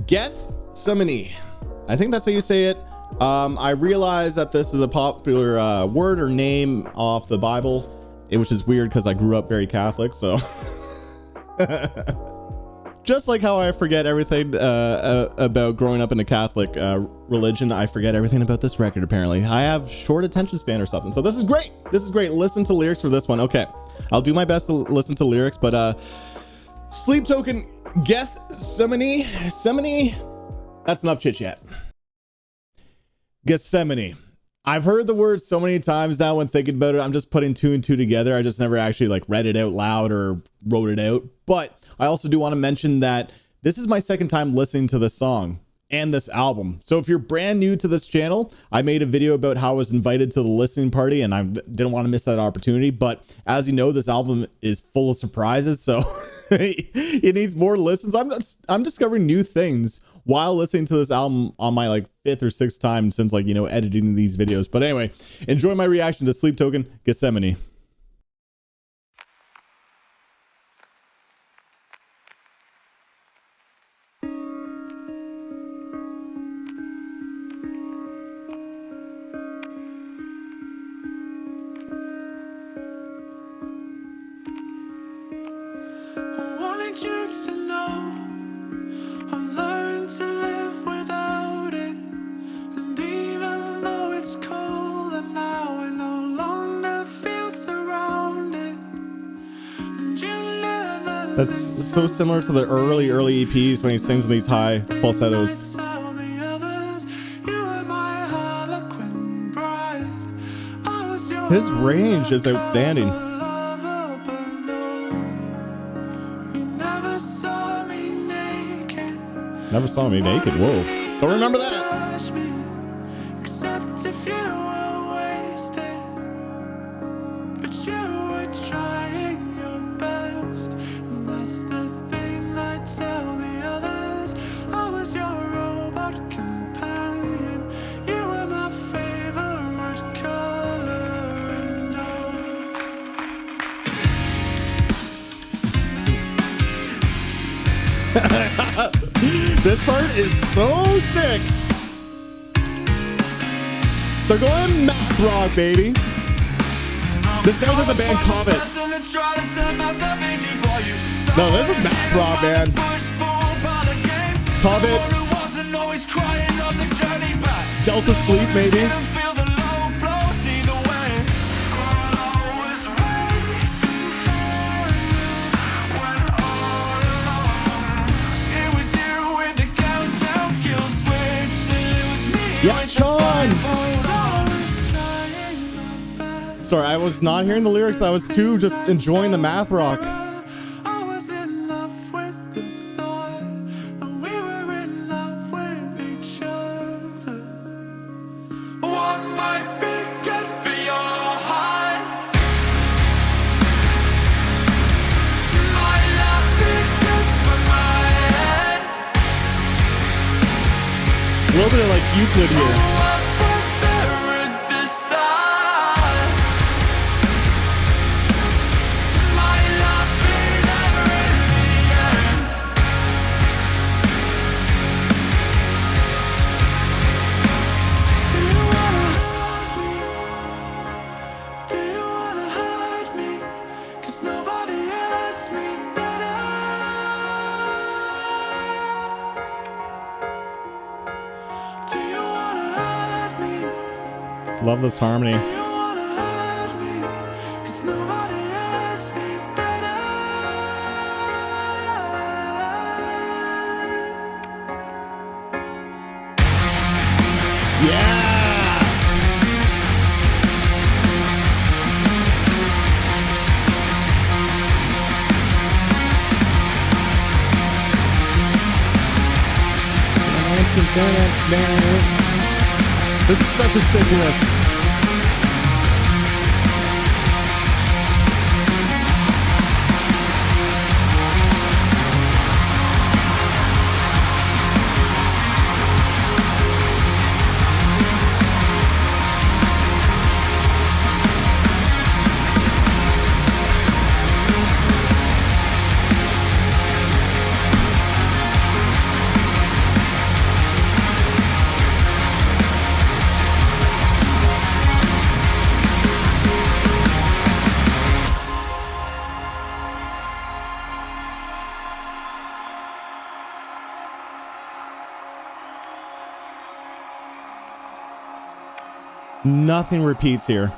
Gethsemane. I think that's how you say it. I realize that this is a popular word or name off the Bible, which is weird because I grew up very Catholic. So just like how I forget everything about growing up in the Catholic religion, I forget everything about this record. Apparently I have short attention span or something. So this is great. This is great. Listen to lyrics for this one. Okay, I'll do my best to listen to lyrics, but Sleep Token, Gethsemane. That's enough chit chat. Gethsemane. I've heard the word so many times now when thinking about it. I'm just putting two and two together. I just never actually like read it out loud or wrote it out. But I also do want to mention that this is my second time listening to this song and this album. So if you're brand new to this channel, I made a video about how I was invited to the listening party and I didn't want to miss that opportunity. But as you know, this album is full of surprises. So it needs more listens. I'm discovering new things while listening to this album on my like 5th or 6th time since like, editing these videos. But anyway, enjoy my reaction to Sleep Token, Gethsemane. That's so similar to the early EPs when he sings in these high falsettos. His range is outstanding. Never saw me naked. Whoa. Don't remember that. This part is so sick. They're going math rock, baby. This sounds like the band Comet. No, this is math rock, man. Comet. Delta Sleep, maybe. Yeah, Sean! Sorry, I was not hearing the lyrics. I was too just enjoying the math rock. A little bit of like Euclid here. Love this harmony. Yeah! This is such a sick riff. Nothing repeats here.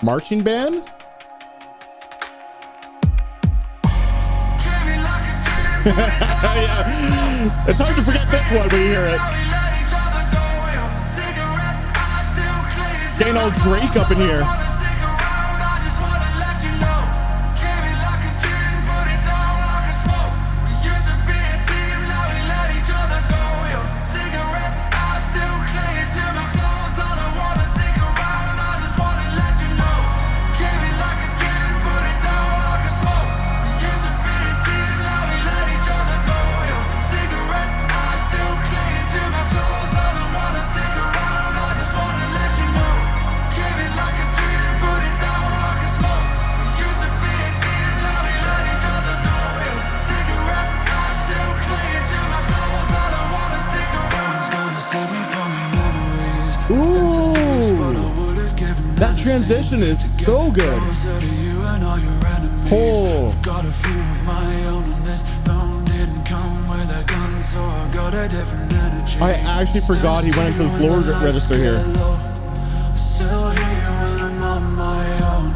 Marching band? Yeah. It's hard to forget this one when you hear it. Getting all Drake up in here. That transition is so good. Oh. I actually forgot he went into the slower register here. Still here when I'm on my own.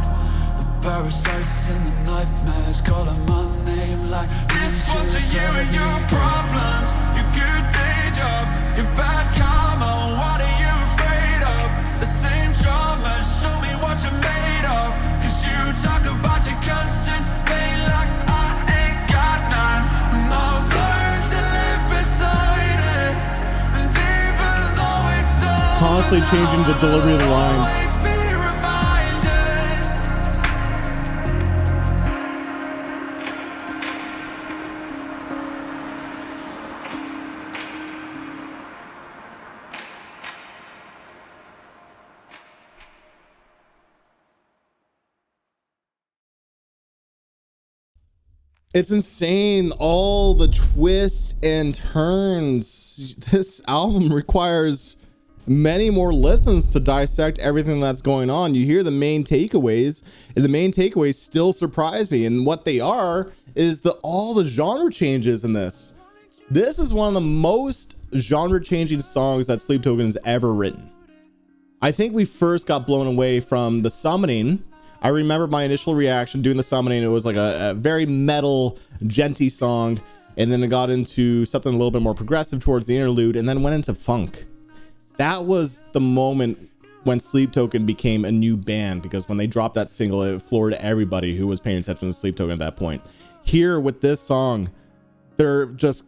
The parasites and the nightmares calling my name like this one's for you and your problems, your good day job, your bad karma. What are you afraid of? The same drama. Show me what you're made of. Cause you talk about your constant pain like I ain't got none. And I've learned to live beside it. And even though it's so constantly changing the delivery of the lines. It's insane, all the twists and turns. This album requires many more listens to dissect everything that's going on. You hear the main takeaways, and the main takeaways still surprise me. And what they are is all the genre changes in this. This is one of the most genre-changing songs that Sleep Token has ever written. I think we first got blown away from The Summoning. I remember my initial reaction doing The Summoning. It was like a very metal, genty song. And then it got into something a little bit more progressive towards the interlude, and then went into funk. That was the moment when Sleep Token became a new band, because when they dropped that single, it floored everybody who was paying attention to Sleep Token at that point. Here with this song, they're just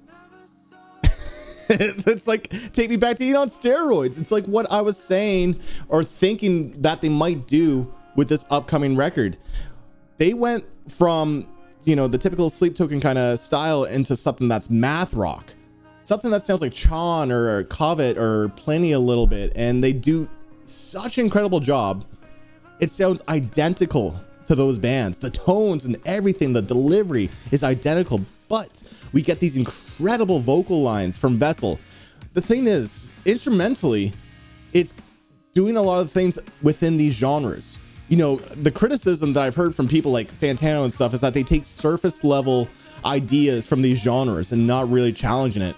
it's like Take Me Back to Eat on steroids. It's like what I was saying or thinking that they might do with this upcoming record. They went from, you know, the typical Sleep Token kind of style into something that's math rock, something that sounds like Chon or Covet or Plenty a little bit, and they do such an incredible job. It sounds identical to those bands. The tones and everything, the delivery is identical, but we get these incredible vocal lines from Vessel. The thing is, instrumentally, it's doing a lot of things within these genres. You know, the criticism that I've heard from people like Fantano and stuff is that they take surface level ideas from these genres and not really challenging it.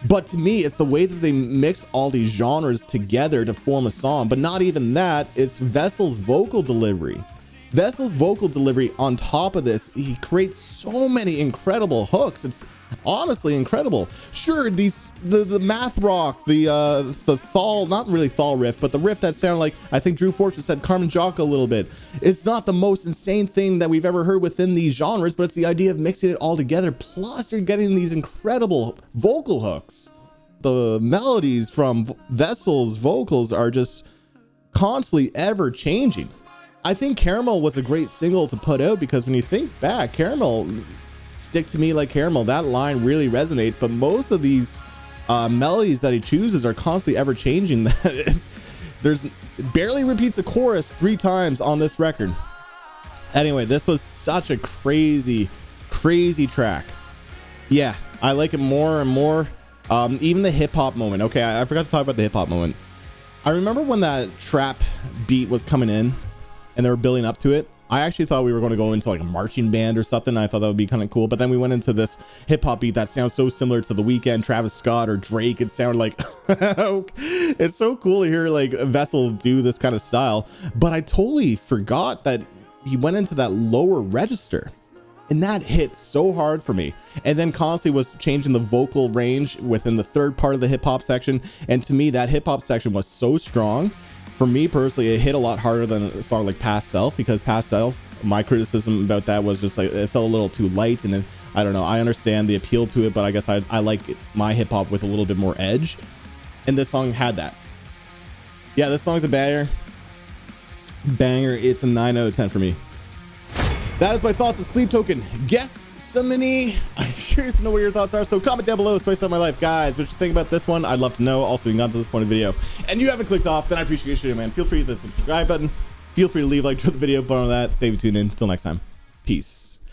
But to me, it's the way that they mix all these genres together to form a song. But not even that, it's Vessel's vocal delivery. Vessel's vocal delivery on top of this, he creates so many incredible hooks. It's honestly incredible. Sure, the math rock, the Thal, not really Thal riff, but the riff that sounded like, I think Drew Fortune said Carmen Jocka a little bit. It's not the most insane thing that we've ever heard within these genres, but it's the idea of mixing it all together. Plus you're getting these incredible vocal hooks. The melodies from Vessel's vocals are just constantly ever changing. I think Caramel was a great single to put out, because when you think back, Caramel, Stick to Me Like Caramel, that line really resonates, but most of these melodies that he chooses are constantly ever changing. There's barely repeats a chorus 3 times on this record. Anyway, this was such a crazy track. Yeah, I like it more and more. Even the hip-hop moment. Okay, I forgot to talk about the hip-hop moment. I remember when that trap beat was coming in and they were building up to it, I actually thought we were going to go into like a marching band or something. I thought that would be kind of cool, but then we went into this hip hop beat that sounds so similar to The Weeknd, Travis Scott, or Drake. It sounded like it's so cool to hear like Vessel do this kind of style, but I totally forgot that he went into that lower register. And that hit so hard for me. And then constantly was changing the vocal range within the third part of the hip hop section. And to me, that hip hop section was so strong. For me personally, it hit a lot harder than a song like Past Self, because Past Self, my criticism about that was just like it felt a little too light. And then I don't know, I understand the appeal to it, but I guess I like my hip hop with a little bit more edge. And this song had that. Yeah, this song's a banger. Banger. It's a 9 out of 10 for me. That is my thoughts of Sleep Token Gethsemane. I'm curious to know what your thoughts are, so comment down below. Spice up my life, guys. What you think about this one? I'd love to know. Also, if you got to this point of the video and you haven't clicked off, then I appreciate your shit, man. Feel free to hit the subscribe button. Feel free to leave a like to the video. But on that, thank you for tuning in. Until next time, peace.